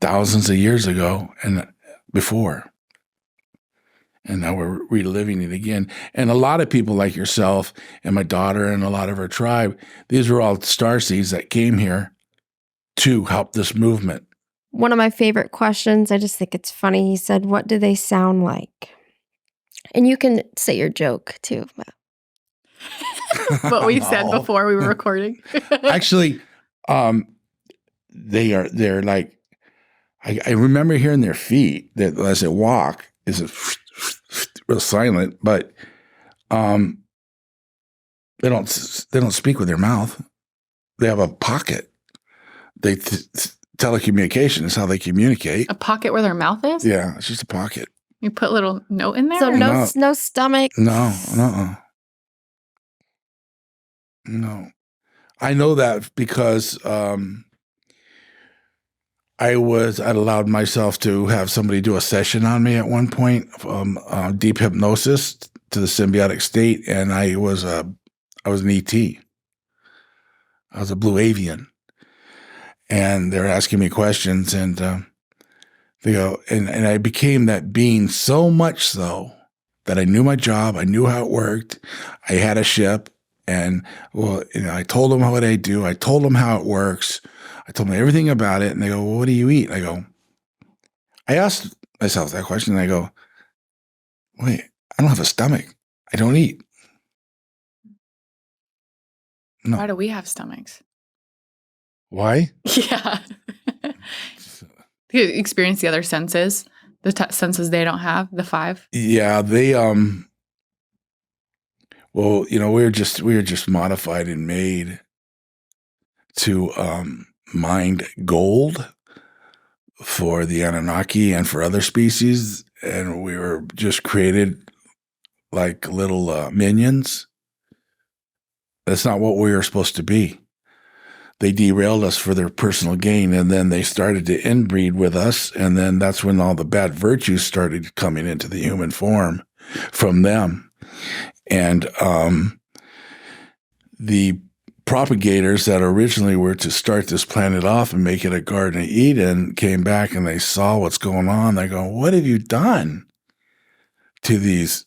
thousands of years ago and before. And now we're reliving it again. And a lot of people like yourself and my daughter and a lot of her tribe, these were all starseeds that came here to help this movement. One of my favorite questions, I just think it's funny. He said, "What do they sound like?" And you can say your joke too. What we said before we were recording. Actually, they're like, I remember hearing their feet that as they walk is real silent, but they don't speak with their mouth. They have a pocket. They telecommunication is how they communicate. A pocket where their mouth is? Yeah, it's just a pocket. You put a little note in there? So no stomach. No. No. I know that because I'd allowed myself to have somebody do a session on me at one point, deep hypnosis to the symbiotic state, and I was an ET. I was a blue avian, and they're asking me questions, and they go, and I became that being so much so that I knew my job, I knew how it worked, I had a ship. And I told them what I do. I told them how it works. I told them everything about it. And they go, "Well, what do you eat?" I asked myself that question. And I go, "Wait, I don't have a stomach. I don't eat." No. Why do we have stomachs? Why? Yeah. You experience the other senses, the senses they don't have, the 5. Yeah, they well, we were just modified and made to mine gold for the Anunnaki and for other species, and we were just created like little minions. That's not what we were supposed to be. They derailed us for their personal gain, and then they started to inbreed with us, and then that's when all the bad virtues started coming into the human form from them. And the propagators that originally were to start this planet off and make it a Garden of Eden came back and they saw what's going on. They go, "What have you done to these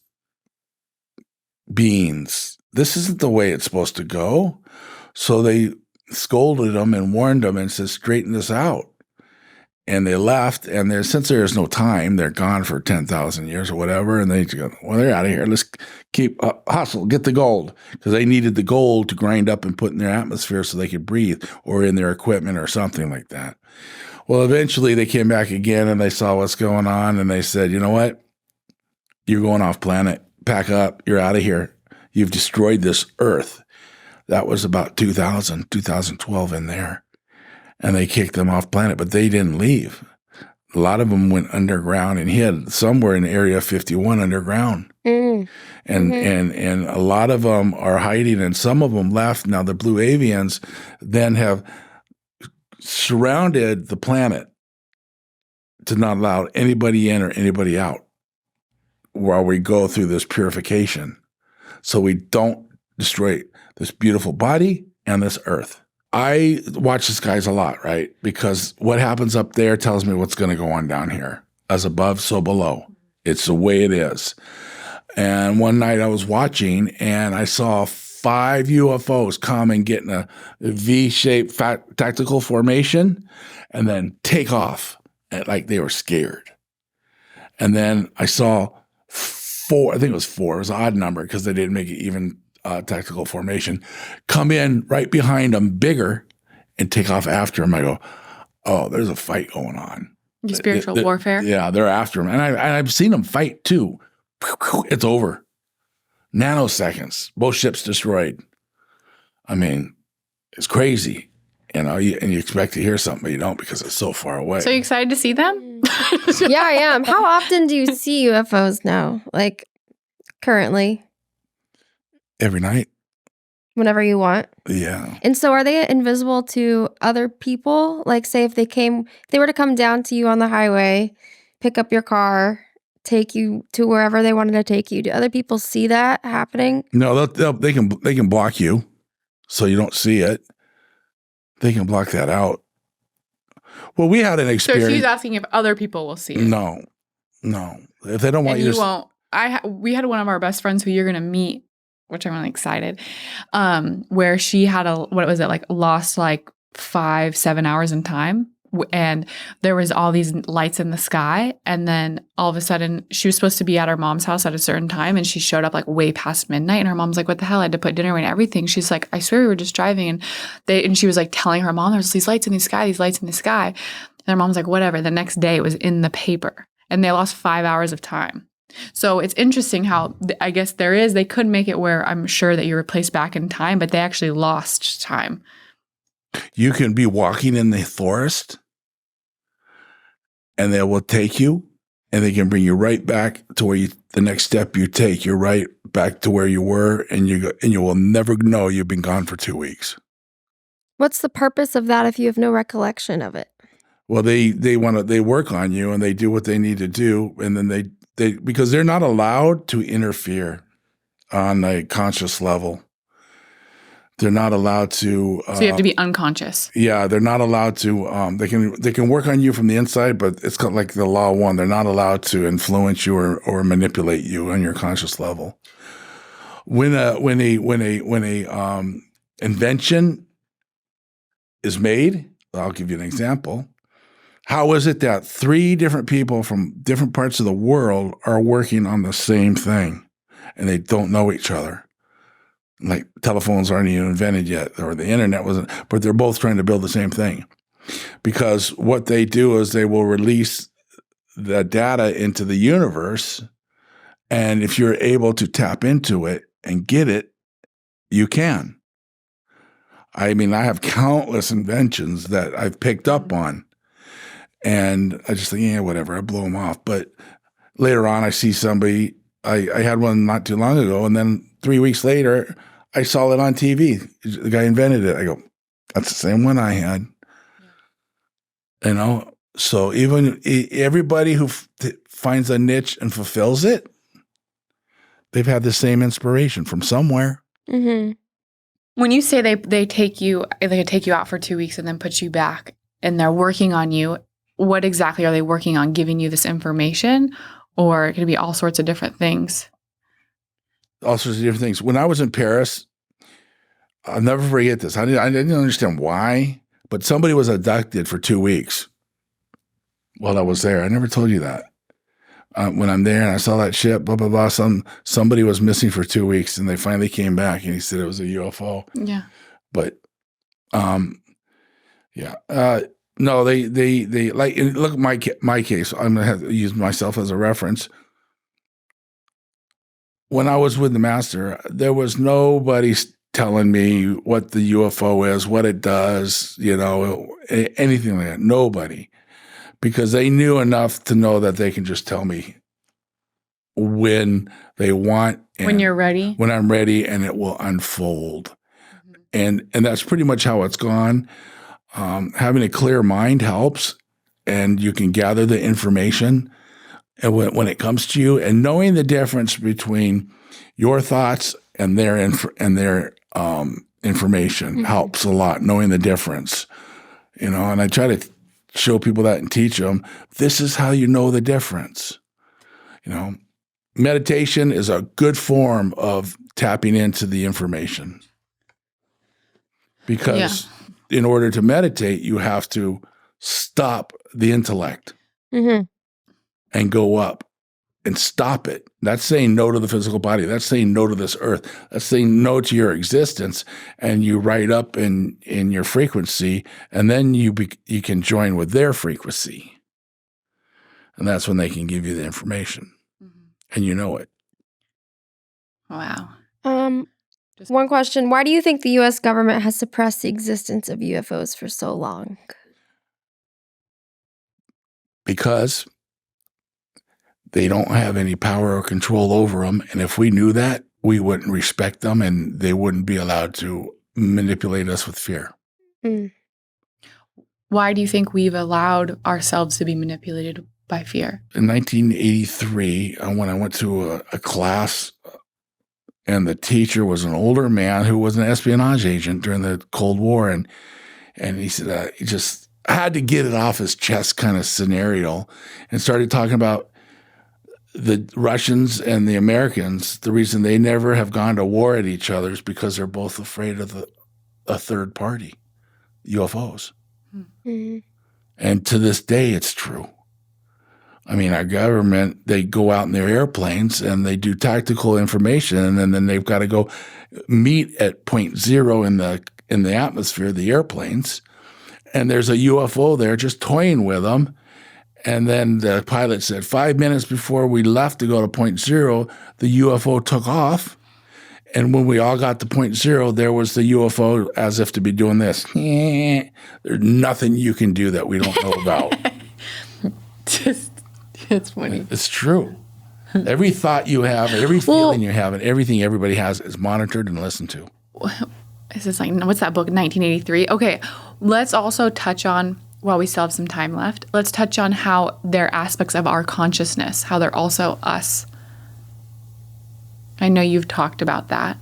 beings? This isn't the way it's supposed to go." So they scolded them and warned them and said, "Straighten this out." And they left, and since there's no time, they're gone for 10,000 years or whatever, and they go, "Well, they're out of here. Let's keep hustle, get the gold," because they needed the gold to grind up and put in their atmosphere so they could breathe, or in their equipment or something like that. Well, eventually they came back again, and they saw what's going on, and they said, "You know what? You're going off planet. Pack up. You're out of here. You've destroyed this Earth." That was about 2012 in there. And they kicked them off planet, but they didn't leave. A lot of them went underground and hid somewhere in Area 51 underground. And a lot of them are hiding, and some of them left. Now the blue avians then have surrounded the planet to not allow anybody in or anybody out while we go through this purification, so we don't destroy this beautiful body and this Earth. I watch the skies a lot, right? Because what happens up there tells me what's going to go on down here. As above, so below. It's the way it is. And one night I was watching, and I saw 5 UFOs come and get in a V-shaped tactical formation and then take off like they were scared. And then I saw four. I think it was four. It was an odd number because they didn't make it even tactical formation. Come in right behind them, bigger, and take off after him. I go, oh, there's a fight going on. Spiritual warfare. Yeah, they're after him. And I've seen them fight too. It's over. Nanoseconds. Both ships destroyed. I mean, it's crazy. And you expect to hear something, but you don't because it's so far away. So you excited to see them? Yeah, I am. How often do you see UFOs now? Like currently? Every night. Whenever you want. Yeah. And so are they invisible to other people? Like say if they were to come down to you on the highway, pick up your car, take you to wherever they wanted to take you. Do other people see that happening? No, they can block you so you don't see it. They can block that out. Well, we had an experience. So she's asking if other people will see it. No. If they don't want and you to won't. We had one of our best friends who you're going to meet, which I'm really excited, where she had lost like 5-7 hours in time. And there was all these lights in the sky. And then all of a sudden she was supposed to be at her mom's house at a certain time. And she showed up like way past midnight. And her mom's like, what the hell? I had to put dinner away and everything. She's like, I swear we were just driving. And she was like telling her mom, there's these lights in the sky, these lights in the sky. And her mom's like, whatever. The next day it was in the paper and they lost 5 hours of time. So it's interesting how I guess they could make it where I'm sure that you're replaced back in time, but they actually lost time. You can be walking in the forest and they will take you and they can bring you right back to where the next step you take, you're right back to where you were and you will never know you've been gone for 2 weeks. What's the purpose of that if you have no recollection of it? Well, they work on you and they do what they need to do. And then they because they're not allowed to interfere on a conscious level. They're not allowed to. So you have to be unconscious. Yeah, they're not allowed to. They can work on you from the inside, but it's kind of like the law of one. They're not allowed to influence you or manipulate you on your conscious level. When a invention is made, I'll give you an example. How is it that 3 different people from different parts of the world are working on the same thing and they don't know each other? Like telephones aren't even invented yet, or the internet wasn't, but they're both trying to build the same thing. Because what they do is they will release the data into the universe, and if you're able to tap into it and get it, you can. I mean, I have countless inventions that I've picked up on, and I just think, yeah, whatever, I blow them off. But later on, I see somebody, I had one not too long ago, and then 3 weeks later, I saw it on TV. The guy invented it. I go, that's the same one I had. You know, so even everybody who finds a niche and fulfills it, they've had the same inspiration from somewhere. Mm-hmm. When you say they take you out for 2 weeks and then put you back and they're working on you, what exactly are they working on? Giving you this information, or it could be all sorts of different things? All sorts of different things. When I was in Paris, I'll never forget this. I didn't understand why, but somebody was abducted for 2 weeks while I was there. I never told you that. When I'm there and I saw that ship, blah, blah, blah, somebody was missing for 2 weeks and they finally came back and he said it was a UFO. Yeah. But, yeah. No, they like, look at my case. I'm going to have to use myself as a reference. When I was with the master, there was nobody telling me what the UFO is, what it does, anything like that. Nobody. Because they knew enough to know that they can just tell me when they want. When you're ready. When I'm ready, and it will unfold. Mm-hmm. And that's pretty much how it's gone. Having a clear mind helps, and you can gather the information. And when it comes to you, and knowing the difference between your thoughts and their information mm-hmm. helps a lot. Knowing the difference, and I try to show people that and teach them. This is how you know the difference. Meditation is a good form of tapping into the information, because in order to meditate, you have to stop the intellect. Mm-hmm. And go up and stop it. That's saying no to the physical body. That's saying no to this earth. That's saying no to your existence. And you write up in your frequency, and then you can join with their frequency. And that's when they can give you the information. And you know it. Wow. One question. Why do you think the U.S. government has suppressed the existence of UFOs for so long? Because they don't have any power or control over them. And if we knew that, we wouldn't respect them, and they wouldn't be allowed to manipulate us with fear. Why do you think we've allowed ourselves to be manipulated by fear? In 1983, when I went to a class, and the teacher was an older man who was an espionage agent during the Cold War, and he said he just had to get it off his chest kind of scenario, and started talking about the Russians and the Americans. The reason they never have gone to war at each other is because they're both afraid of a third party, UFOs. And to this day, it's true. I mean, our government, they go out in their airplanes and they do tactical information, and then they've got to go meet at point zero in the atmosphere, the airplanes, and there's a UFO there just toying with them. And then the pilot said 5 minutes before we left to go to point zero, the UFO took off. And when we all got to point zero, there was the UFO as if to be doing this. There's nothing you can do that we don't know about. It's funny. It's true. Every thought you have, every feeling you have, and everything everybody has is monitored and listened to. Is this like, what's that book, 1983? Okay, let's also touch on, while we still have some time left, let's touch on how they're aspects of our consciousness, how they're also us. I know you've talked about that,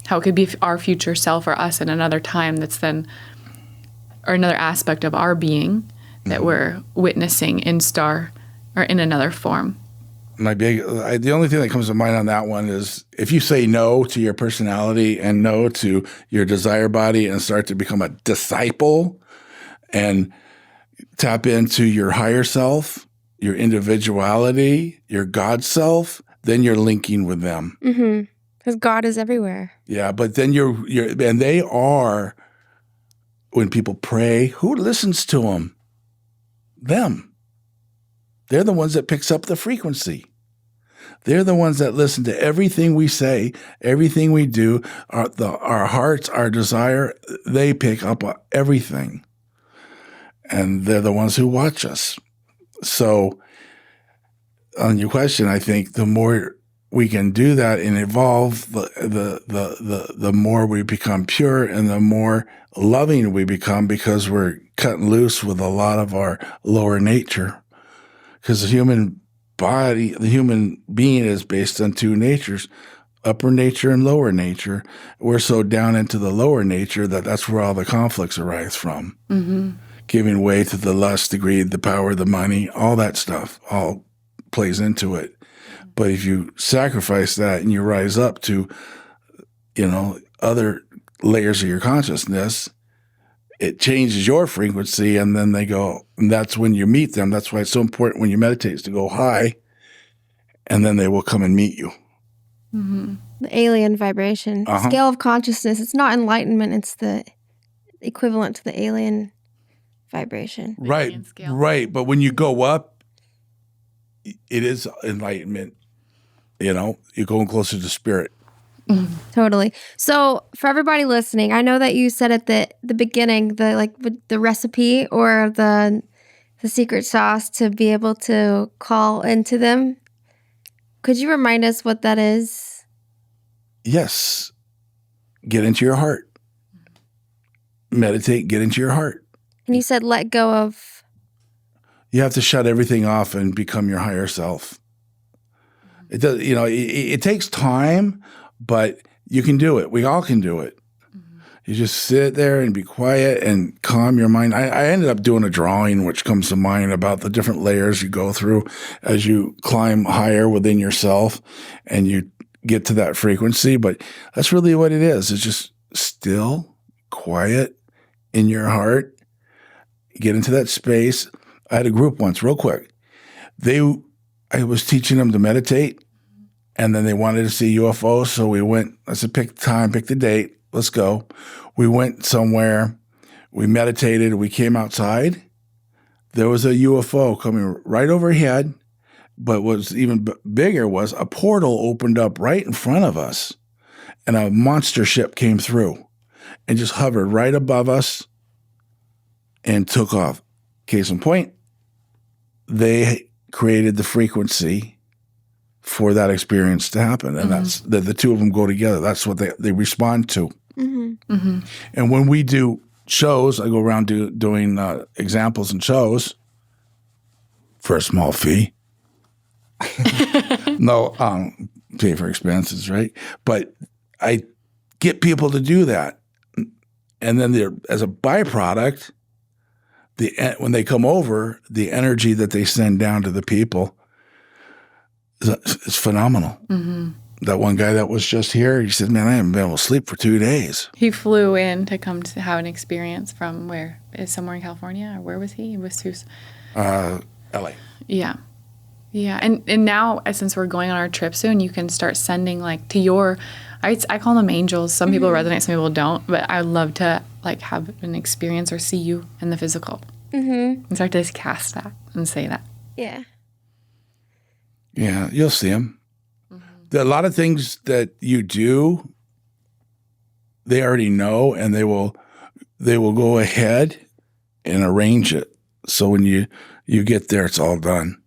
how it could be our future self or us in another time that's then, or another aspect of our being that we're witnessing in star or in another form. The only thing that comes to mind on that one is if you say no to your personality and no to your desire body and start to become a disciple and tap into your higher self, your individuality, your God self, then you're linking with them. Because God is everywhere. Yeah, but then and they are, when people pray, who listens to them? Them. They're the ones that picks up the frequency. They're the ones that listen to everything we say, everything we do, our hearts, our desire. They pick up everything. And they're the ones who watch us. So on your question, I think the more we can do that and evolve, the more we become pure and the more loving we become, because we're cutting loose with a lot of our lower nature. Because the human body, the human being is based on two natures, upper nature and lower nature. We're so down into the lower nature that's where all the conflicts arise from. Giving way to the lust, the greed, the power, the money, all that stuff all plays into it. But if you sacrifice that and you rise up to, other layers of your consciousness, it changes your frequency, and then they go, and that's when you meet them. That's why it's so important when you meditate is to go high, and then they will come and meet you. The alien vibration. Scale of consciousness. It's not enlightenment. It's the equivalent to the alien vibration. Right. But when you go up, it is enlightenment. You're going closer to spirit. Totally. So for everybody listening, I know that you said at the beginning, the recipe or the secret sauce to be able to call into them. Could you remind us what that is? Yes. Get into your heart. Meditate, get into your heart. And you said let go of. You have to shut everything off and become your higher self. It does, it takes time, but you can do it. We all can do it. You just sit there and be quiet and calm your mind. I ended up doing a drawing which comes to mind about the different layers you go through as you climb higher within yourself and you get to that frequency. But that's really what it is. It's just still, quiet in your heart. Get into that space. I had a group once, real quick. They I was teaching them to meditate, and then they wanted to see UFOs. So we went, I said, pick the time, pick the date, let's go. We went somewhere, we meditated, we came outside. There was a UFO coming right overhead, but what was even bigger was a portal opened up right in front of us, and a monster ship came through and just hovered right above us and took off. Case in point, they created the frequency for that experience to happen. And that's the two of them go together. That's what they respond to. And when we do shows, I go around doing examples and shows for a small fee. No, pay for expenses, right? But I get people to do that. And then as a byproduct, when they come over, the energy that they send down to the people is phenomenal. That one guy that was just here, he said, man, I haven't been able to sleep for 2 days. He flew in to come to have an experience from where? Is somewhere in California? Or where was he? He was too... LA. Yeah. Yeah. And now, since we're going on our trip soon, you can start sending like to your... I call them angels. Some people resonate, some people don't. But I would love to like have an experience or see you in the physical. And start to just cast that and say that. Yeah. Yeah, you'll see them. There are a lot of things that you do, they already know, and they will go ahead and arrange it. So when you get there, it's all done.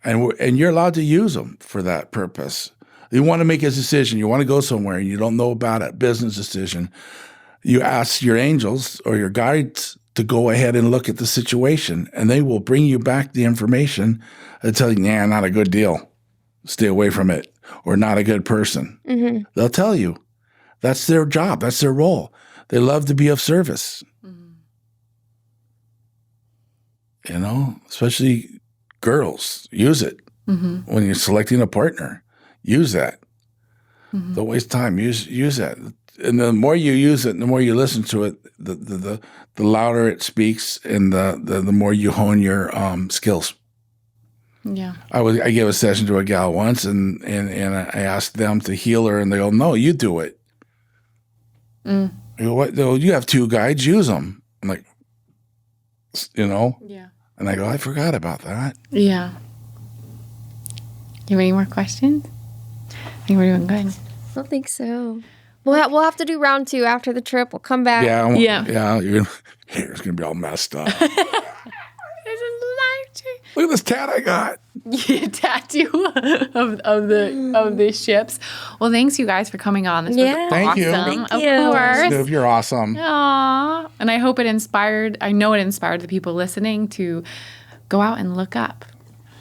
And you're allowed to use them for that purpose. You want to make a decision. You want to go somewhere and you don't know about it, business decision. You ask your angels or your guides to go ahead and look at the situation, and they will bring you back the information and tell you, nah, not a good deal. Stay away from it, or not a good person. They'll tell you. That's their job. That's their role. They love to be of service. You know, especially girls. Use it. When you're selecting a partner. Use that. Don't waste time. Use that. And the more you use it, and the more you listen to it, the louder it speaks, and the more you hone your skills. Yeah. I gave a session to a gal once, and I asked them to heal her, and they go, "No, you do it." I go, "What? No, you have 2 guides. Use them." I'm like, you know. Yeah. And I go, "I forgot about that." Yeah. You have any more questions? I think we're doing good. I don't think so. We'll have to do round 2 after the trip. We'll come back. Yeah. Your hair's gonna be all messed up. This is life. Look at this tat I got. Yeah, tattoo of the ships. Well, thanks you guys for coming on. This was Thank you. awesome. Thank you. Of course. Snoop, you're awesome. Aww. And I hope it inspired the people listening to go out and look up.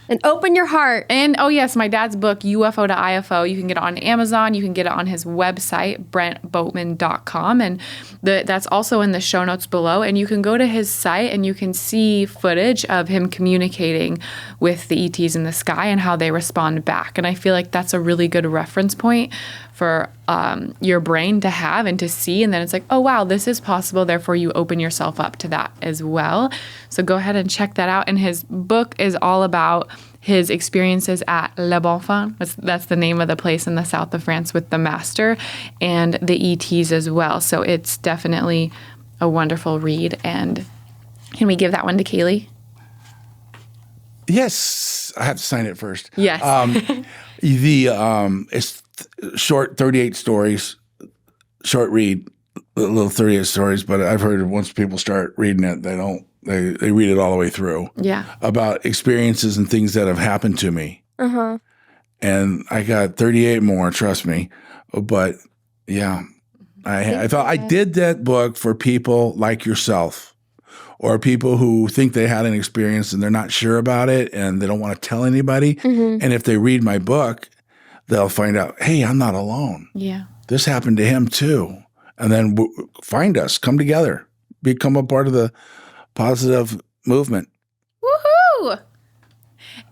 And open your heart. And, oh, yes, my dad's book, UFO to IFO, you can get it on Amazon. You can get it on his website, brentboatman.com. And that's also in the show notes below. And you can go to his site and you can see footage of him communicating with the ETs in the sky and how they respond back. And I feel like that's a really good reference point for your brain to have and to see. And then it's like, oh, wow, this is possible. Therefore, you open yourself up to that as well. So go ahead and check that out. And his book is all about his experiences at Le Bonfant. That's the name of the place in the south of France with the master and the ETs as well. So it's definitely a wonderful read. And can we give that one to Kailee? Yes. I have to sign it first. Yes. It's short, 38 stories, short read, little 38 stories, but I've heard once people start reading it, they read it all the way through. Yeah. About experiences and things that have happened to me. And I got 38 more, trust me. But yeah, I thought I did that book for people like yourself, or people who think they had an experience and they're not sure about it and they don't want to tell anybody. And if they read my book, they'll find out, hey, I'm not alone. Yeah. This happened to him too. And then find us, come together, become a part of the positive movement. Woohoo!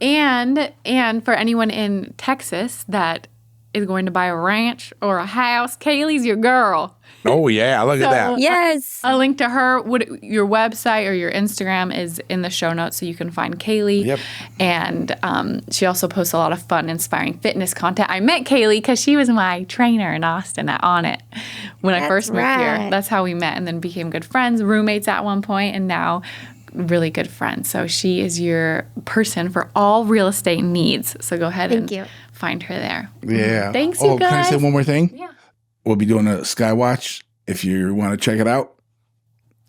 And for anyone in Texas that is going to buy a ranch or a house, Kailee's your girl. Oh, yeah. Look at that. Yes. A link to her, your website or your Instagram is in the show notes so you can find Kailee. Yep. And she also posts a lot of fun, inspiring fitness content. I met Kailee because she was my trainer in Austin at On It when I first moved here. That's how we met and then became good friends, roommates at one point, and now really good friends. So she is your person for all real estate needs. So go ahead and find her there. Yeah. Thanks, you guys. Can I say one more thing? Yeah. We'll be doing a Skywatch if you want to check it out.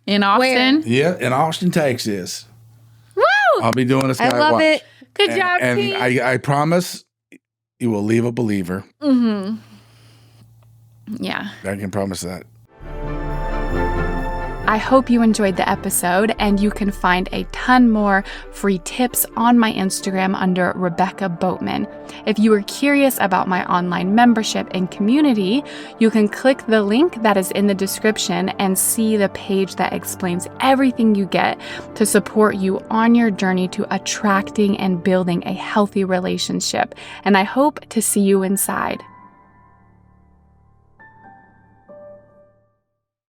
In Austin? Yeah, in Austin, Texas. Woo! I'll be doing a Skywatch. I love it. Good job, And Pete. I promise you will leave a believer. Mm-hmm. Yeah. I can promise that. I hope you enjoyed the episode, and you can find a ton more free tips on my Instagram under Rebecca Boatman. If you are curious about my online membership and community, you can click the link that is in the description and see the page that explains everything you get to support you on your journey to attracting and building a healthy relationship. And I hope to see you inside.